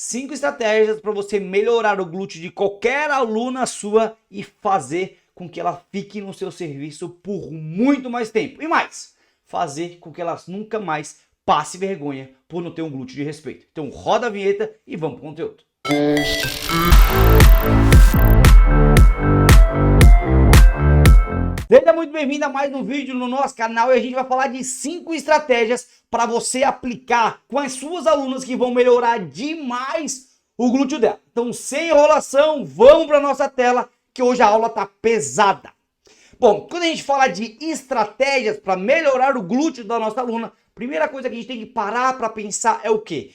5 estratégias para você melhorar o glúteo de qualquer aluna sua e fazer com que ela fique no seu serviço por muito mais tempo. E mais, fazer com que ela nunca mais passe vergonha por não ter um glúteo de respeito. Então roda a vinheta e vamos para o conteúdo. Seja muito bem-vindo a mais um vídeo no nosso canal e a gente vai falar de 5 estratégias para você aplicar com as suas alunas que vão melhorar demais o glúteo dela. Então, sem enrolação, vamos para a nossa tela que hoje a aula está pesada. Bom, quando a gente fala de estratégias para melhorar o glúteo da nossa aluna, a primeira coisa que a gente tem que parar para pensar é o quê?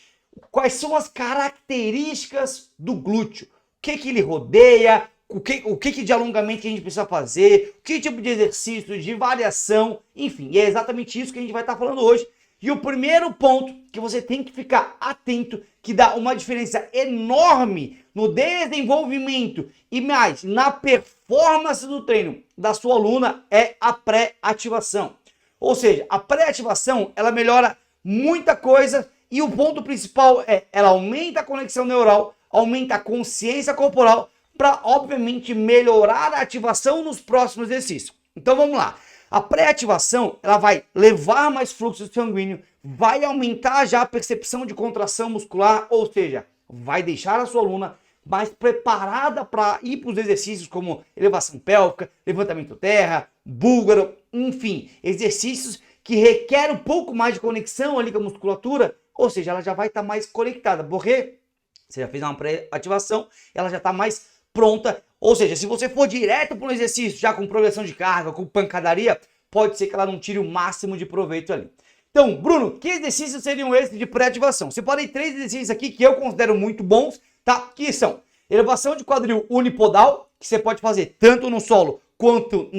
Quais são as características do glúteo? O que ele rodeia? O que de alongamento que a gente precisa fazer, que tipo de exercício, de variação, enfim, é exatamente isso que a gente vai estar falando hoje. E o primeiro ponto que você tem que ficar atento, que dá uma diferença enorme no desenvolvimento e mais na performance do treino da sua aluna, é a pré-ativação. Ou seja, a pré-ativação, ela melhora muita coisa e o ponto principal é, ela aumenta a conexão neural, aumenta a consciência corporal, para, obviamente, melhorar a ativação nos próximos exercícios. Então, vamos lá. A pré-ativação, ela vai levar mais fluxo sanguíneo, vai aumentar já a percepção de contração muscular, ou seja, vai deixar a sua aluna mais preparada para ir para os exercícios como elevação pélvica, levantamento terra, búlgaro, enfim, exercícios que requerem um pouco mais de conexão ali com a musculatura, ou seja, ela já vai estar mais conectada, porque você já fez uma pré-ativação, ela já está mais pronta, ou seja, se você for direto para um exercício já com progressão de carga, com pancadaria, pode ser que ela não tire o máximo de proveito ali. Então, Bruno, que exercícios seriam esses de pré-ativação? Separei 3 exercícios aqui que eu considero muito bons, tá? Que são elevação de quadril unipodal, que você pode fazer tanto no solo quanto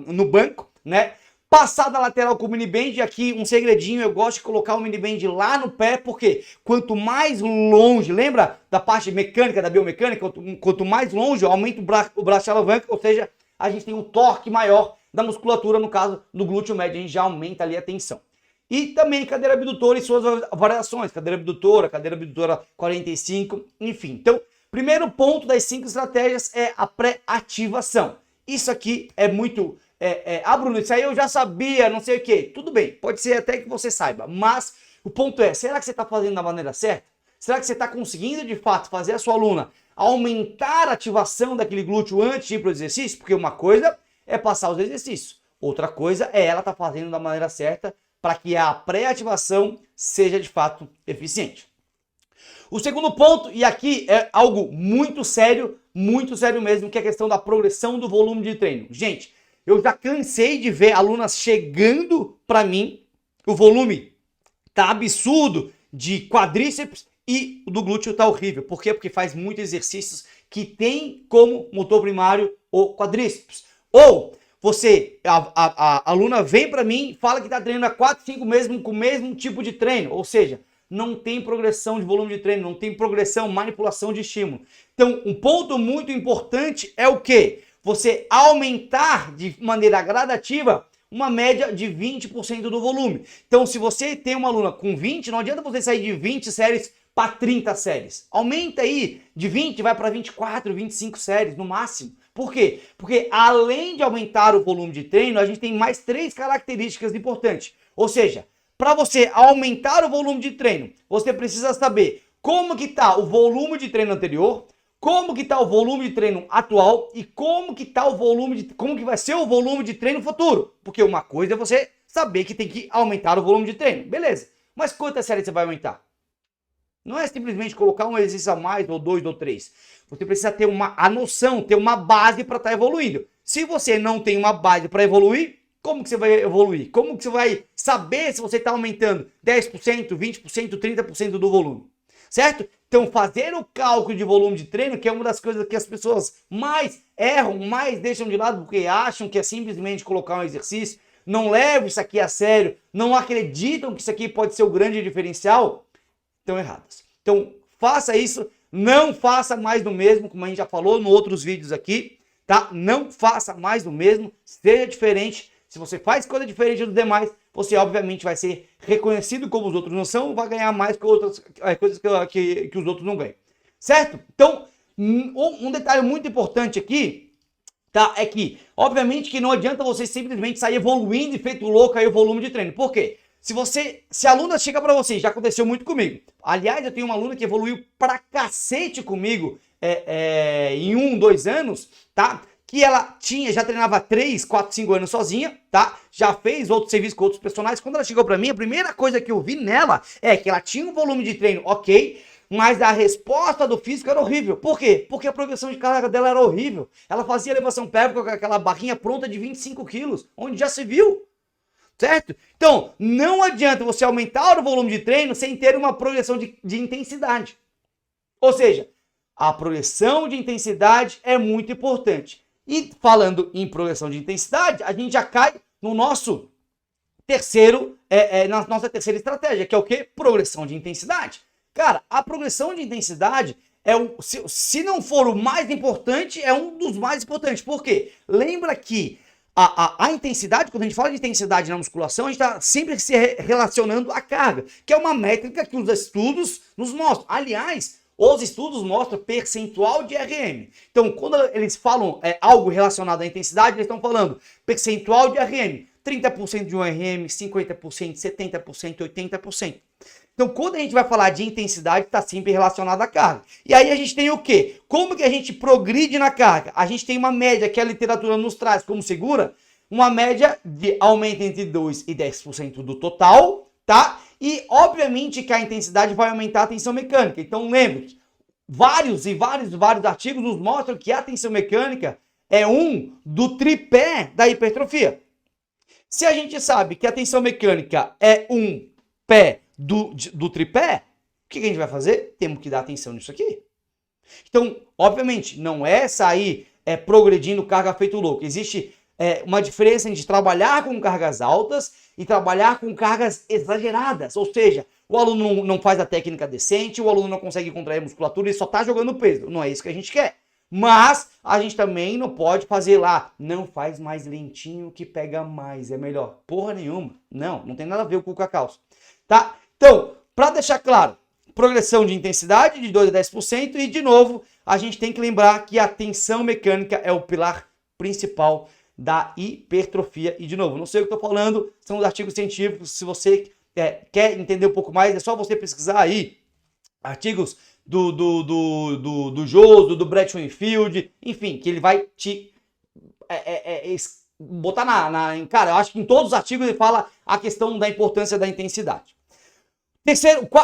no banco, né? Passada lateral com o mini band, aqui um segredinho, eu gosto de colocar o mini band lá no pé, porque quanto mais longe, lembra da parte mecânica, da biomecânica, quanto mais longe, aumenta o braço de alavanca, ou seja, a gente tem um torque maior da musculatura, no caso do glúteo médio, a gente já aumenta ali a tensão. E também cadeira abdutora e suas variações, cadeira abdutora 45, enfim. Então, primeiro ponto das 5 estratégias é a pré-ativação. Isso aqui é muito... Bruno, isso aí eu já sabia, não sei o que. Tudo bem, pode ser até que você saiba, mas o ponto é, será que você está fazendo da maneira certa? Será que você está conseguindo de fato fazer a sua aluna aumentar a ativação daquele glúteo antes de ir para o exercício? Porque uma coisa é passar os exercícios, outra coisa é ela estar fazendo da maneira certa para que a pré-ativação seja de fato eficiente. O segundo ponto, e aqui é algo muito sério mesmo, que é a questão da progressão do volume de treino. Gente, eu já cansei de ver alunas chegando para mim, o volume tá absurdo de quadríceps e o do glúteo tá horrível. Por quê? Porque faz muitos exercícios que tem como motor primário o quadríceps. Ou a aluna vem para mim e fala que tá treinando há 4, 5 meses com o mesmo tipo de treino. Ou seja, não tem progressão de volume de treino, não tem progressão, manipulação de estímulo. Então, um ponto muito importante é o quê? Você aumentar de maneira gradativa uma média de 20% do volume. Então, se você tem uma aluna com 20, não adianta você sair de 20 séries para 30 séries. Aumenta aí de 20, vai para 24, 25 séries no máximo. Por quê? Porque além de aumentar o volume de treino, a gente tem mais 3 características importantes. Ou seja, para você aumentar o volume de treino, você precisa saber como que está o volume de treino anterior, como que está o volume de treino atual e como que vai ser o volume de treino futuro. Porque uma coisa é você saber que tem que aumentar o volume de treino, beleza. Mas quantas séries você vai aumentar? Não é simplesmente colocar um exercício a mais, ou 2, ou 3. Você precisa ter a noção, ter uma base para estar evoluindo. Se você não tem uma base para evoluir, como que você vai evoluir? Como que você vai saber se você está aumentando 10%, 20%, 30% do volume? Certo? Então, fazer o cálculo de volume de treino, que é uma das coisas que as pessoas mais erram, mais deixam de lado, porque acham que é simplesmente colocar um exercício, não levam isso aqui a sério, não acreditam que isso aqui pode ser o grande diferencial, estão erradas. Então, faça isso, não faça mais do mesmo, como a gente já falou em outros vídeos aqui, tá? Não faça mais do mesmo, seja diferente. Se você faz coisa diferente dos demais, você obviamente vai ser reconhecido como os outros não são, vai ganhar mais que outras coisas que os outros não ganham. Certo? Então, um detalhe muito importante aqui, tá? É que, obviamente, que não adianta você simplesmente sair evoluindo e feito louco aí o volume de treino. Por quê? Se a aluna chega pra você, já aconteceu muito comigo. Aliás, eu tenho uma aluna que evoluiu pra cacete comigo em 2 anos, tá? Que ela já treinava 3, 4, 5 anos sozinha, tá? Já fez outros serviços com outros personagens. Quando ela chegou pra mim, a primeira coisa que eu vi nela é que ela tinha um volume de treino ok, mas a resposta do físico era horrível. Por quê? Porque a progressão de carga dela era horrível. Ela fazia elevação pélvica com aquela barrinha pronta de 25 quilos, onde já se viu. Certo? Então, não adianta você aumentar o volume de treino sem ter uma progressão de intensidade. Ou seja, a progressão de intensidade é muito importante. E falando em progressão de intensidade, a gente já cai no nosso na nossa terceira estratégia, que é o quê? Progressão de intensidade. Cara, a progressão de intensidade se não for o mais importante, é um dos mais importantes. Por quê? Lembra que a intensidade, quando a gente fala de intensidade na musculação, a gente está sempre se relacionando à carga, que é uma métrica que os estudos nos mostram. Aliás, os estudos mostram percentual de RM. Então, quando eles falam algo relacionado à intensidade, eles estão falando percentual de RM. 30% de um RM, 50%, 70%, 80%. Então, quando a gente vai falar de intensidade, está sempre relacionado à carga. E aí a gente tem o quê? Como que a gente progride na carga? A gente tem uma média que a literatura nos traz como segura, uma média de aumento entre 2% e 10% do total, tá? E, obviamente, que a intensidade vai aumentar a tensão mecânica. Então, lembre-se, vários artigos nos mostram que a tensão mecânica é do tripé da hipertrofia. Se a gente sabe que a tensão mecânica é um pé do tripé, o que a gente vai fazer? Temos que dar atenção nisso aqui. Então, obviamente, não é sair progredindo carga feito louco. Existe uma diferença entre trabalhar com cargas altas e trabalhar com cargas exageradas. Ou seja, o aluno não faz a técnica decente, o aluno não consegue contrair musculatura, ele só está jogando peso. Não é isso que a gente quer. Mas a gente também não pode fazer lá, não faz mais lentinho que pega mais, é melhor. Porra nenhuma. Não tem nada a ver com o calço. Tá? Então, para deixar claro, progressão de intensidade de 2 a 10% e, de novo, a gente tem que lembrar que a tensão mecânica é o pilar principal da hipertrofia. E, de novo, não sei o que estou falando, são os artigos científicos. Se você quer entender um pouco mais, é só você pesquisar aí artigos do Joso, do Brett Winfield, enfim, que ele vai te botar cara, eu acho que em todos os artigos ele fala a questão da importância da intensidade.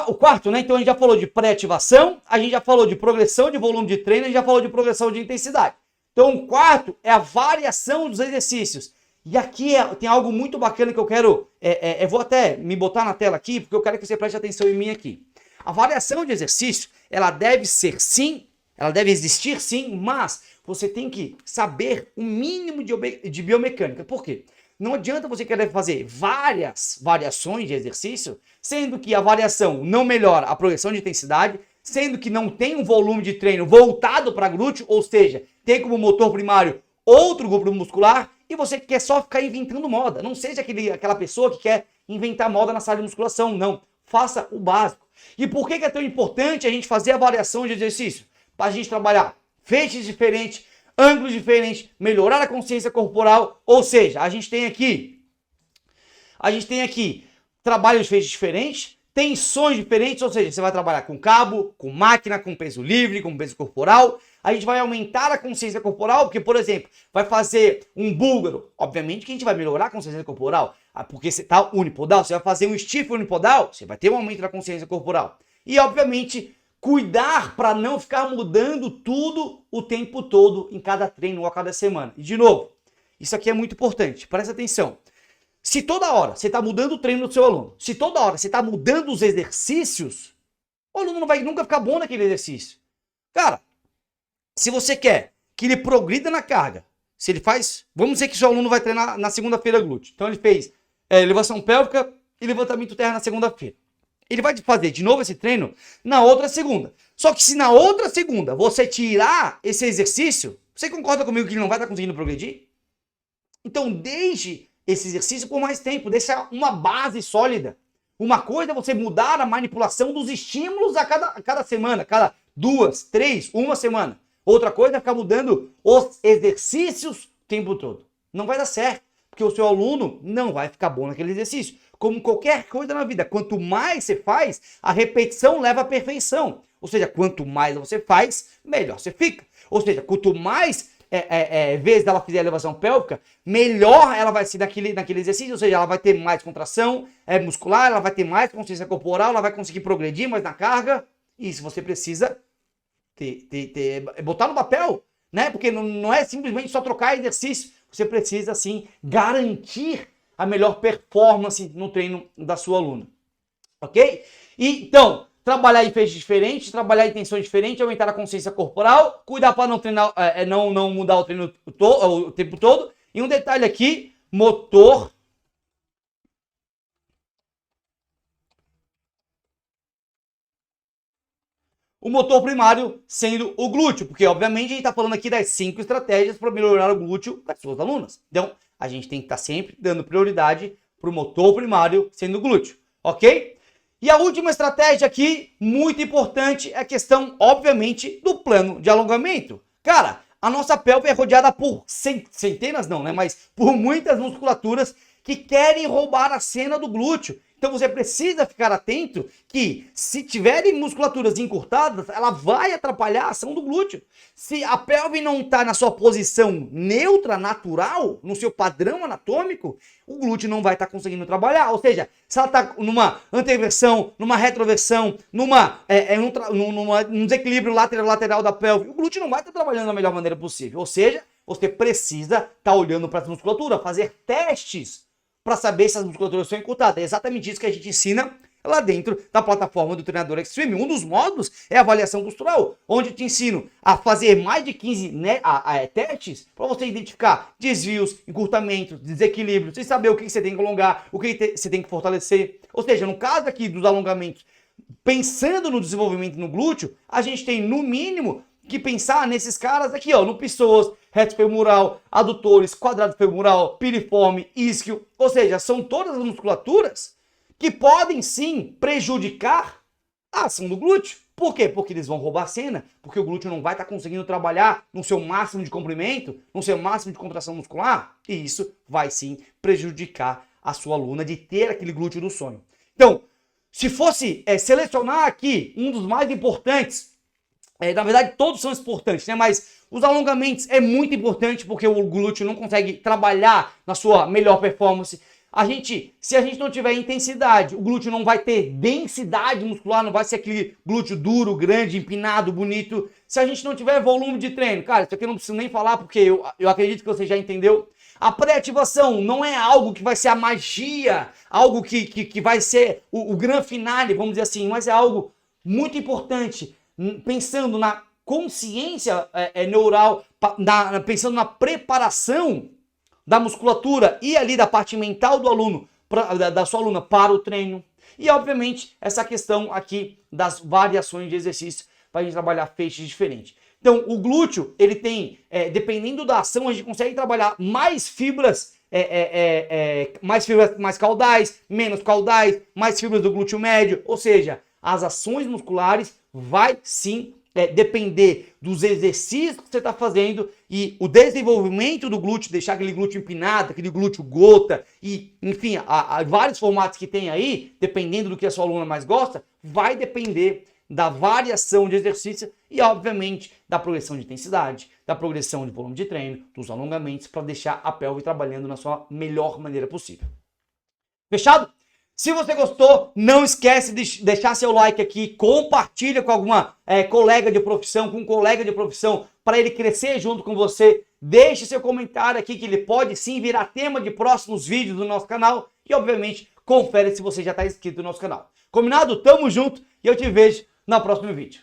O quarto, né? Então a gente já falou de pré-ativação, a gente já falou de progressão de volume de treino, a gente já falou de progressão de intensidade. Então o quarto é a variação dos exercícios. E aqui tem algo muito bacana que eu quero, eu vou até me botar na tela aqui, porque eu quero que você preste atenção em mim aqui. A variação de exercício, ela deve existir sim, mas você tem que saber o mínimo de biomecânica. Por quê? Não adianta você querer fazer várias variações de exercício, sendo que a variação não melhora a progressão de intensidade, sendo que não tem um volume de treino voltado para glúteo, ou seja, tem como motor primário outro grupo muscular, e você quer só ficar inventando moda. Não seja aquela pessoa que quer inventar moda na sala de musculação, não. Faça o básico. E por que é tão importante a gente fazer a variação de exercício? Para a gente trabalhar feixes diferentes, ângulos diferentes, melhorar a consciência corporal, ou seja, a gente tem aqui trabalhos de feixes diferentes, tensões diferentes, ou seja, você vai trabalhar com cabo, com máquina, com peso livre, com peso corporal. A gente vai aumentar a consciência corporal, porque, por exemplo, vai fazer um búlgaro. Obviamente que a gente vai melhorar a consciência corporal, porque você está unipodal, você vai fazer um stiff unipodal, você vai ter um aumento da consciência corporal. E, obviamente, cuidar para não ficar mudando tudo o tempo todo em cada treino ou a cada semana. E, de novo, isso aqui é muito importante, presta atenção. Se toda hora você está mudando o treino do seu aluno, se toda hora você está mudando os exercícios, o aluno não vai nunca ficar bom naquele exercício. Cara, se você quer que ele progrida na carga, se ele faz, vamos dizer que o seu aluno vai treinar na segunda-feira glúteo. Então ele fez elevação pélvica e levantamento terra na segunda-feira. Ele vai fazer de novo esse treino na outra segunda. Só que se na outra segunda você tirar esse exercício, você concorda comigo que ele não vai estar conseguindo progredir? Então, desde esse exercício por mais tempo, deixa uma base sólida. Uma coisa é você mudar a manipulação dos estímulos a cada semana, cada 2, 3, uma semana. Outra coisa é ficar mudando os exercícios o tempo todo. Não vai dar certo, porque o seu aluno não vai ficar bom naquele exercício. Como qualquer coisa na vida, quanto mais você faz, a repetição leva à perfeição. Ou seja, quanto mais você faz, melhor você fica. Ou seja, quanto mais vezes ela fizer a elevação pélvica, melhor ela vai ser naquele exercício. Ou seja, ela vai ter mais contração muscular, ela vai ter mais consciência corporal, ela vai conseguir progredir mais na carga. E isso você precisa botar no papel, né? Porque não é simplesmente só trocar exercício. Você precisa, sim, garantir a melhor performance no treino da sua aluna. Ok? E, então, trabalhar em feixes diferentes, trabalhar em tensões diferentes, aumentar a consciência corporal, cuidar para não treinar, não mudar o treino o tempo todo. E um detalhe aqui, motor. O motor primário sendo o glúteo, porque obviamente a gente está falando aqui das 5 estratégias para melhorar o glúteo das suas alunas. Então, a gente tem que estar sempre dando prioridade para o motor primário sendo o glúteo, ok? E a última estratégia aqui, muito importante, é a questão, obviamente, do plano de alongamento. Cara, a nossa pelve é rodeada por centenas não, né? Mas por muitas musculaturas que querem roubar a cena do glúteo. Então você precisa ficar atento que se tiverem musculaturas encurtadas, ela vai atrapalhar a ação do glúteo. Se a pelve não está na sua posição neutra, natural, no seu padrão anatômico, o glúteo não vai estar conseguindo trabalhar. Ou seja, se ela está numa anteversão, numa retroversão, num desequilíbrio lateral da pelve, o glúteo não vai estar trabalhando da melhor maneira possível. Ou seja, você precisa estar olhando para essa musculatura, fazer testes para saber se as musculaturas são encurtadas. É exatamente isso que a gente ensina lá dentro da plataforma do Treinador Extreme. Um dos módulos é a avaliação postural, onde eu te ensino a fazer mais de 15 testes para você identificar desvios, encurtamentos, desequilíbrios, e saber o que você tem que alongar, o que você tem que fortalecer. Ou seja, no caso aqui dos alongamentos, pensando no desenvolvimento no glúteo, a gente tem no mínimo que pensar nesses caras aqui, ó, no psoas, reto femoral, adutores, quadrado femoral, piriforme, isquio. Ou seja, são todas as musculaturas que podem sim prejudicar a ação do glúteo. Por quê? Porque eles vão roubar a cena, porque o glúteo não vai estar conseguindo trabalhar no seu máximo de comprimento, no seu máximo de contração muscular, e isso vai sim prejudicar a sua aluna de ter aquele glúteo do sonho. Então, se fosse selecionar aqui um dos mais importantes, na verdade, todos são importantes, né? Mas os alongamentos é muito importante porque o glúteo não consegue trabalhar na sua melhor performance. Se a gente não tiver intensidade, o glúteo não vai ter densidade muscular, não vai ser aquele glúteo duro, grande, empinado, bonito. Se a gente não tiver volume de treino, cara, isso aqui eu não preciso nem falar porque eu acredito que você já entendeu. A pré-ativação não é algo que vai ser a magia, algo que vai ser o grande finale, vamos dizer assim, mas é algo muito importante. Pensando na consciência neural, pensando na preparação da musculatura e ali da parte mental do aluno, da sua aluna para o treino. E, obviamente, essa questão aqui das variações de exercício para a gente trabalhar feixes diferentes. Então, o glúteo, ele tem, dependendo da ação, a gente consegue trabalhar mais fibras mais caudais, menos caudais, mais fibras do glúteo médio, ou seja, as ações musculares vai sim depender dos exercícios que você está fazendo e o desenvolvimento do glúteo, deixar aquele glúteo empinado, aquele glúteo gota e, enfim, há vários formatos que tem aí, dependendo do que a sua aluna mais gosta, vai depender da variação de exercício e, obviamente, da progressão de intensidade, da progressão de volume de treino, dos alongamentos, para deixar a pelve trabalhando na sua melhor maneira possível. Fechado? Se você gostou, não esquece de deixar seu like aqui, compartilha com alguma colega de profissão, com um colega de profissão, para ele crescer junto com você. Deixe seu comentário aqui que ele pode sim virar tema de próximos vídeos do nosso canal. E obviamente, confere se você já está inscrito no nosso canal. Combinado? Tamo junto e eu te vejo no próximo vídeo.